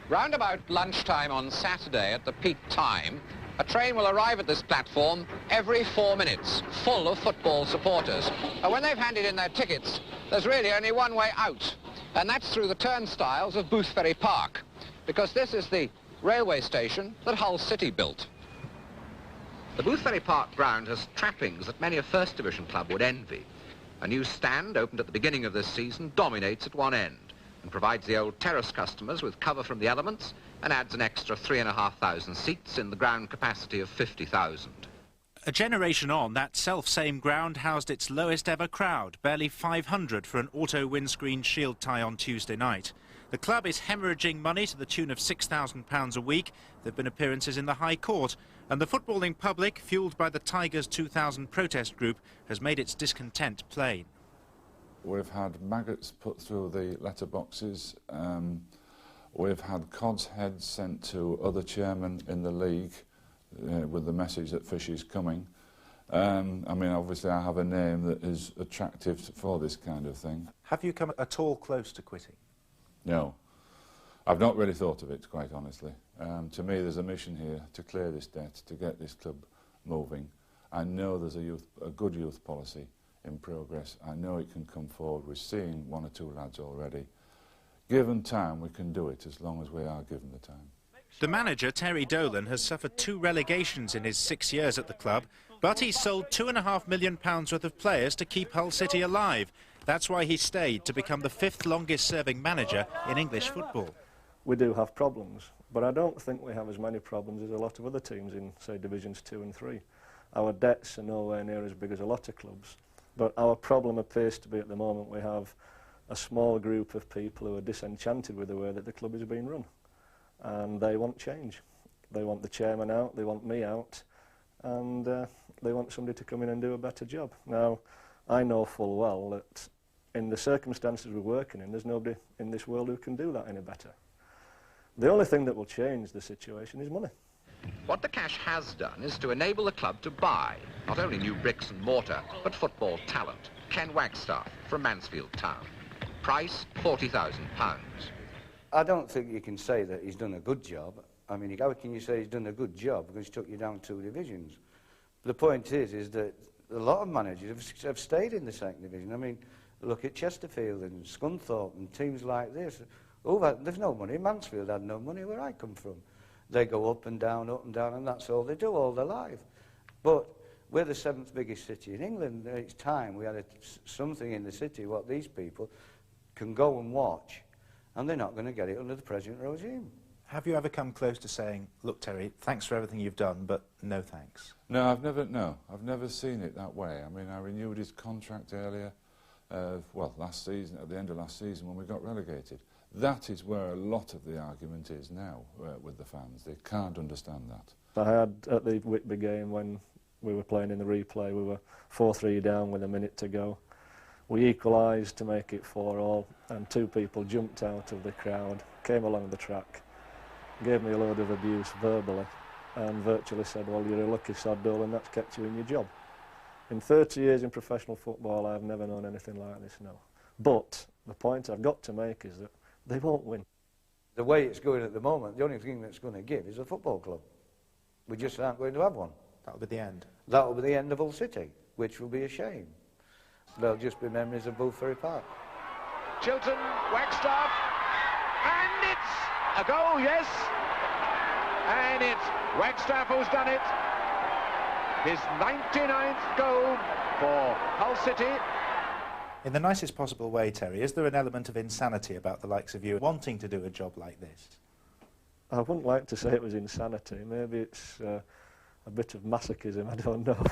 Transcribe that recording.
Round about lunchtime on Saturday at the peak time, a train will arrive at this platform every 4 minutes, full of football supporters. And when they've handed in their tickets, there's really only one way out, and that's through the turnstiles of Boothferry Park, because this is the railway station that Hull City built. The Boothferry Park ground has trappings that many a First Division club would envy. A new stand, opened at the beginning of this season, dominates at one end and provides the old terrace customers with cover from the elements and adds an extra 3,500 seats in the ground capacity of 50,000. A generation on, that self-same ground housed its lowest ever crowd, barely 500 for an auto windscreen shield tie on Tuesday night. The club is hemorrhaging money to the tune of £6,000 a week. There have been appearances in the High Court, and the footballing public, fuelled by the Tigers 2000 protest group, has made its discontent plain. We've had maggots put through the letterboxes. We've had cod's heads sent to other chairmen in the league with the message that fish is coming. I mean, obviously I have a name that is attractive for this kind of thing. Have you come at all close to quitting? No. I've not really thought of it, quite honestly. To me, there's a mission here to clear this debt, to get this club moving. I know there's a good youth policy in progress. I know it can come forward. We're seeing one or two lads already. Given time, we can do it, as long as we are given the time. The manager, Terry Dolan, has suffered 2 relegations in his 6 years at the club, but he's sold £2.5 million worth of players to keep Hull City alive. That's why he stayed, to become the 5th longest-serving manager in English football. We do have problems, but I don't think we have as many problems as a lot of other teams in, say, Divisions 2 and 3. Our debts are nowhere near as big as a lot of clubs, but our problem appears to be at the moment we have a small group of people who are disenchanted with the way that the club is being run, and they want change. They want the chairman out, they want me out, and they want somebody to come in and do a better job. Now, I know full well that in the circumstances we're working in, there's nobody in this world who can do that any better. The only thing that will change the situation is money. What the cash has done is to enable the club to buy not only new bricks and mortar, but football talent. Ken Wagstaff from Mansfield Town. Price, £40,000. I don't think you can say that he's done a good job. I mean, how can you say he's done a good job because he took you down 2 divisions? The point is that a lot of managers have stayed in the 2nd division. I mean, look at Chesterfield and Scunthorpe and teams like this. Oh, there's no money. Mansfield had no money where I come from. They go up and down, and that's all they do all their life. But we're the 7th biggest city in England. It's time we had something in the city what these people can go and watch, and they're not going to get it under the present regime. Have you ever come close to saying, look, Terry, thanks for everything you've done, but no thanks? No, I've never seen it that way. I mean, I renewed his contract earlier, well, last season, at the end of last season when we got relegated. That is where a lot of the argument is now with the fans. They can't understand that. I had, at the Whitby game, when we were playing in the replay, we were 4-3 down with a minute to go. We equalised to make it 4-all, and 2 people jumped out of the crowd, came along the track, gave me a load of abuse verbally, and virtually said, well, you're a lucky sod, Dolan, that's kept you in your job. In 30 years in professional football, I've never known anything like this, no. But the point I've got to make is that they won't win. The way it's going at the moment, the only thing that's going to give is a football club. We just aren't going to have one. That'll be the end. That'll be the end of Hull City, which will be a shame. There'll just be memories of Boothferry Park. Chilton, Wagstaff, and it's a goal, yes. And it's Wagstaff who's done it. His 99th goal for Hull City. In the nicest possible way, Terry, is there an element of insanity about the likes of you wanting to do a job like this? I wouldn't like to say it was insanity. Maybe it's a bit of masochism, I don't know.